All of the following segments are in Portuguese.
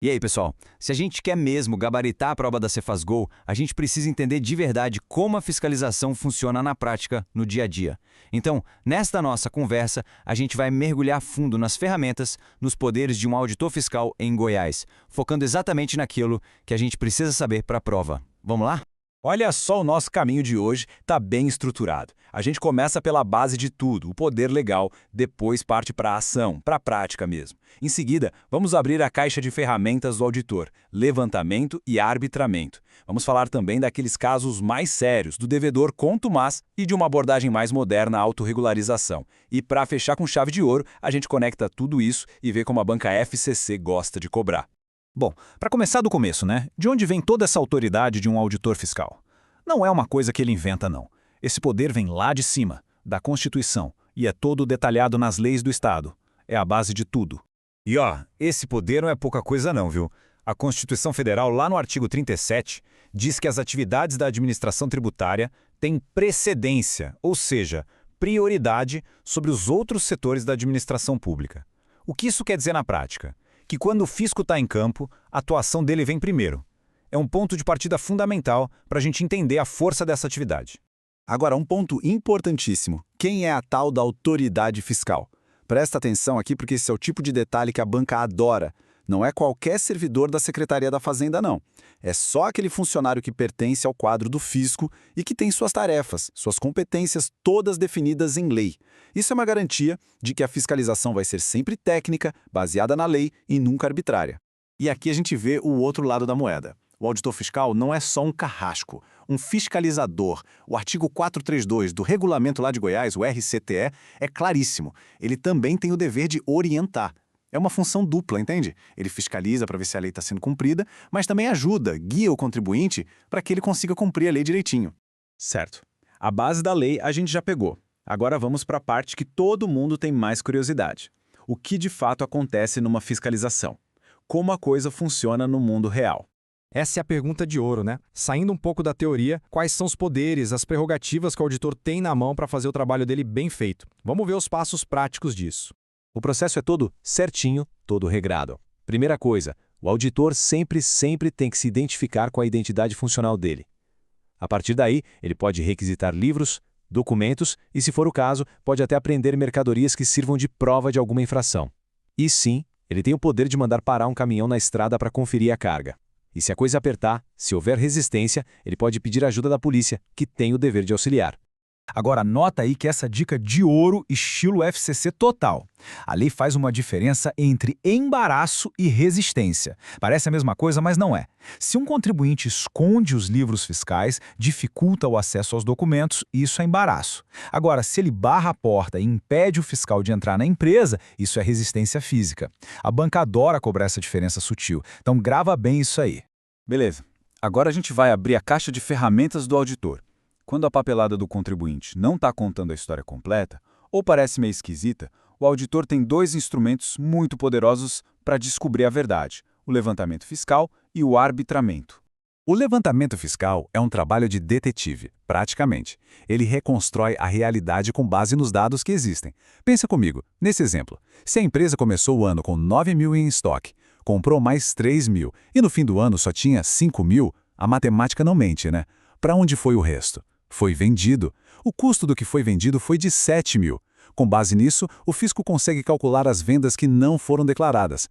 E aí, pessoal? Se a gente quer mesmo gabaritar a prova da Cefaz-Go, a gente precisa entender de verdade como a fiscalização funciona na prática, no dia a dia. Então, nesta nossa conversa, a gente vai mergulhar fundo nas ferramentas, nos poderes de um auditor fiscal em Goiás, focando exatamente naquilo que a gente precisa saber para a prova. Vamos lá? Olha só, o nosso caminho de hoje está bem estruturado. A gente começa pela base de tudo, o poder legal, depois parte para a ação, para a prática mesmo. Em seguida, vamos abrir a caixa de ferramentas do auditor, levantamento e arbitramento. Vamos falar também daqueles casos mais sérios, do devedor contumaz e de uma abordagem mais moderna, a autorregularização. E para fechar com chave de ouro, a gente conecta tudo isso e vê como a banca FCC gosta de cobrar. Bom, para começar do começo, né? De onde vem toda essa autoridade de um auditor fiscal? Não é uma coisa que ele inventa, não. Esse poder vem lá de cima, da Constituição, e é todo detalhado nas leis do Estado. É a base de tudo. E esse poder não é pouca coisa não, viu? A Constituição Federal, lá no artigo 37, diz que as atividades da administração tributária têm precedência, ou seja, prioridade sobre os outros setores da administração pública. O que isso quer dizer na prática? Que quando o fisco está em campo, a atuação dele vem primeiro. É um ponto de partida fundamental para a gente entender a força dessa atividade. Agora, um ponto importantíssimo. Quem é a tal da autoridade fiscal? Presta atenção aqui porque esse é o tipo de detalhe que a banca adora. Não é qualquer servidor da Secretaria da Fazenda, não. É só aquele funcionário que pertence ao quadro do fisco e que tem suas tarefas, suas competências todas definidas em lei. Isso é uma garantia de que a fiscalização vai ser sempre técnica, baseada na lei e nunca arbitrária. E aqui a gente vê o outro lado da moeda. O auditor fiscal não é só um carrasco, um fiscalizador. O artigo 432 do regulamento lá de Goiás, o RCTE, é claríssimo. Ele também tem o dever de orientar. É uma função dupla, entende? Ele fiscaliza para ver se a lei está sendo cumprida, mas também ajuda, guia o contribuinte para que ele consiga cumprir a lei direitinho. Certo. A base da lei a gente já pegou. Agora vamos para a parte que todo mundo tem mais curiosidade. O que de fato acontece numa fiscalização? Como a coisa funciona no mundo real? Essa é a pergunta de ouro, né? Saindo um pouco da teoria, quais são os poderes, as prerrogativas que o auditor tem na mão para fazer o trabalho dele bem feito? Vamos ver os passos práticos disso. O processo é todo certinho, todo regrado. Primeira coisa, o auditor sempre tem que se identificar com a identidade funcional dele. A partir daí, ele pode requisitar livros, documentos e, se for o caso, pode até apreender mercadorias que sirvam de prova de alguma infração. E sim, ele tem o poder de mandar parar um caminhão na estrada para conferir a carga. E se a coisa apertar, se houver resistência, ele pode pedir ajuda da polícia, que tem o dever de auxiliar. Agora, anota aí que essa dica de ouro, estilo FCC total. A lei faz uma diferença entre embaraço e resistência. Parece a mesma coisa, mas não é. Se um contribuinte esconde os livros fiscais, dificulta o acesso aos documentos, isso é embaraço. Agora, se ele barra a porta e impede o fiscal de entrar na empresa, isso é resistência física. A banca adora cobrar essa diferença sutil, então grava bem isso aí. Beleza. Agora a gente vai abrir a caixa de ferramentas do auditor. Quando a papelada do contribuinte não está contando a história completa, ou parece meio esquisita, o auditor tem dois instrumentos muito poderosos para descobrir a verdade: o levantamento fiscal e o arbitramento. O levantamento fiscal é um trabalho de detetive, praticamente. Ele reconstrói a realidade com base nos dados que existem. Pensa comigo, nesse exemplo. Se a empresa começou o ano com 9 mil em estoque, comprou mais 3 mil e no fim do ano só tinha 5 mil, a matemática não mente, né? Para onde foi o resto? Foi vendido. O custo do que foi vendido foi de 7 mil. Com base nisso, o fisco consegue calcular as vendas que não foram declaradas.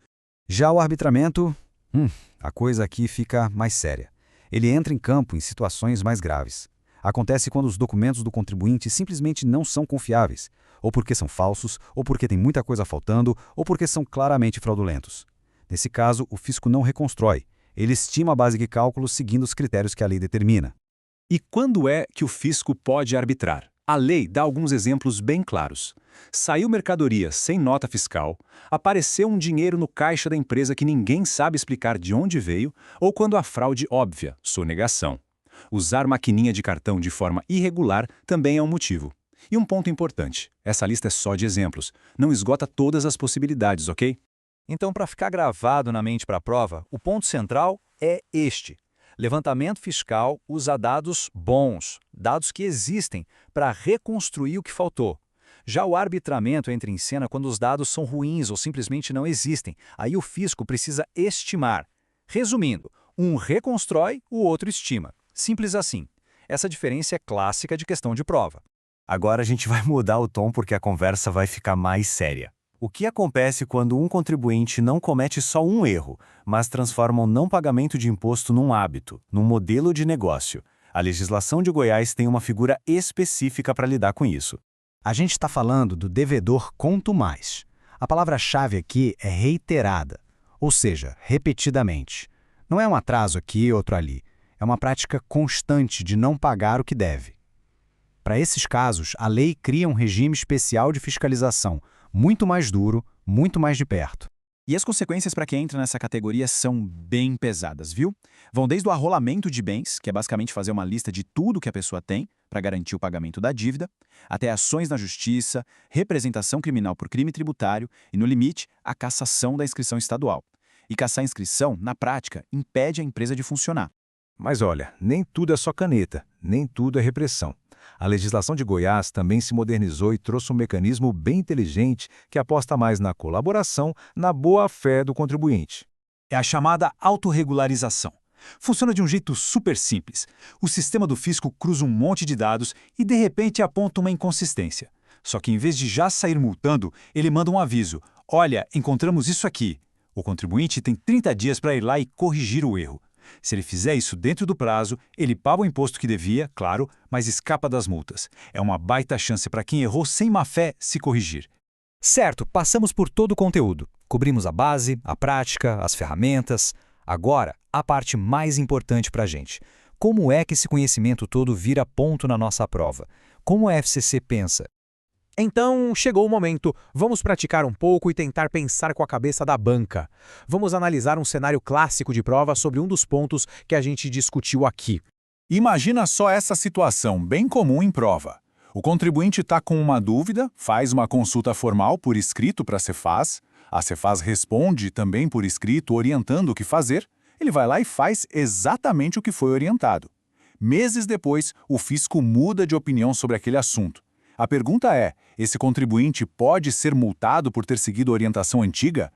Já o arbitramento, a coisa aqui fica mais séria. Ele entra em campo em situações mais graves. Acontece quando os documentos do contribuinte simplesmente não são confiáveis, ou porque são falsos, ou porque tem muita coisa faltando, ou porque são claramente fraudulentos. Nesse caso, o fisco não reconstrói. Ele estima a base de cálculo seguindo os critérios que a lei determina. E quando é que o fisco pode arbitrar? A lei dá alguns exemplos bem claros. Saiu mercadoria sem nota fiscal, apareceu um dinheiro no caixa da empresa que ninguém sabe explicar de onde veio, ou quando há fraude óbvia, sonegação. Usar maquininha de cartão de forma irregular também é um motivo. E um ponto importante, essa lista é só de exemplos, não esgota todas as possibilidades, ok? Então, para ficar gravado na mente para a prova, o ponto central é este. Levantamento fiscal usa dados bons, dados que existem, para reconstruir o que faltou. Já o arbitramento entra em cena quando os dados são ruins ou simplesmente não existem. Aí o fisco precisa estimar. Resumindo, um reconstrói, o outro estima. Simples assim. Essa diferença é clássica de questão de prova. Agora a gente vai mudar o tom porque a conversa vai ficar mais séria. O que acontece quando um contribuinte não comete só um erro, mas transforma o não pagamento de imposto num hábito, num modelo de negócio? A legislação de Goiás tem uma figura específica para lidar com isso. A gente está falando do devedor quanto mais. A palavra-chave aqui é reiterada, ou seja, repetidamente. Não é um atraso aqui, outro ali. É uma prática constante de não pagar o que deve. Para esses casos, a lei cria um regime especial de fiscalização, muito mais duro, muito mais de perto. E as consequências para quem entra nessa categoria são bem pesadas, viu? Vão desde o arrolamento de bens, que é basicamente fazer uma lista de tudo que a pessoa tem para garantir o pagamento da dívida, até ações na justiça, representação criminal por crime tributário e, no limite, a cassação da inscrição estadual. E cassar a inscrição, na prática, impede a empresa de funcionar. Mas olha, nem tudo é só caneta, nem tudo é repressão. A legislação de Goiás também se modernizou e trouxe um mecanismo bem inteligente que aposta mais na colaboração, na boa-fé do contribuinte. É a chamada autorregularização. Funciona de um jeito super simples. O sistema do fisco cruza um monte de dados e, de repente, aponta uma inconsistência. Só que, em vez de já sair multando, ele manda um aviso. Olha, encontramos isso aqui. O contribuinte tem 30 dias para ir lá e corrigir o erro. Se ele fizer isso dentro do prazo, ele paga o imposto que devia, claro, mas escapa das multas. É uma baita chance para quem errou sem má-fé se corrigir. Certo, passamos por todo o conteúdo. Cobrimos a base, a prática, as ferramentas. Agora, a parte mais importante para a gente. Como é que esse conhecimento todo vira ponto na nossa prova? Como a FCC pensa? Então, chegou o momento. Vamos praticar um pouco e tentar pensar com a cabeça da banca. Vamos analisar um cenário clássico de prova sobre um dos pontos que a gente discutiu aqui. Imagina só essa situação, bem comum em prova. O contribuinte está com uma dúvida, faz uma consulta formal por escrito para a Cefaz, a Cefaz responde também por escrito orientando o que fazer, ele vai lá e faz exatamente o que foi orientado. Meses depois, o fisco muda de opinião sobre aquele assunto. A pergunta é, esse contribuinte pode ser multado por ter seguido a orientação antiga?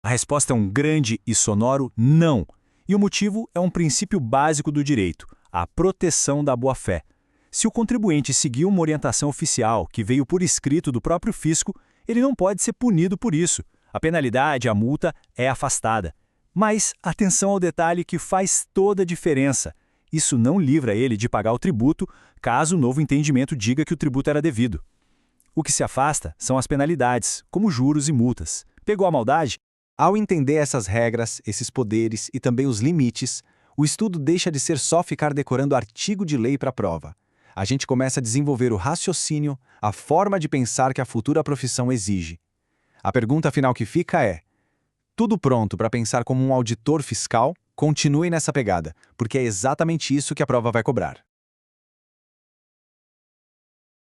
A resposta é um grande e sonoro não. E o motivo é um princípio básico do direito, a proteção da boa-fé. Se o contribuinte seguiu uma orientação oficial que veio por escrito do próprio fisco, ele não pode ser punido por isso. A penalidade, a multa, é afastada. Mas atenção ao detalhe que faz toda a diferença. Isso não livra ele de pagar o tributo, caso o novo entendimento diga que o tributo era devido. O que se afasta são as penalidades, como juros e multas. Pegou a maldade? Ao entender essas regras, esses poderes e também os limites, o estudo deixa de ser só ficar decorando artigo de lei para a prova. A gente começa a desenvolver o raciocínio, a forma de pensar que a futura profissão exige. A pergunta final que fica é: tudo pronto para pensar como um auditor fiscal? Continue nessa pegada, porque é exatamente isso que a prova vai cobrar.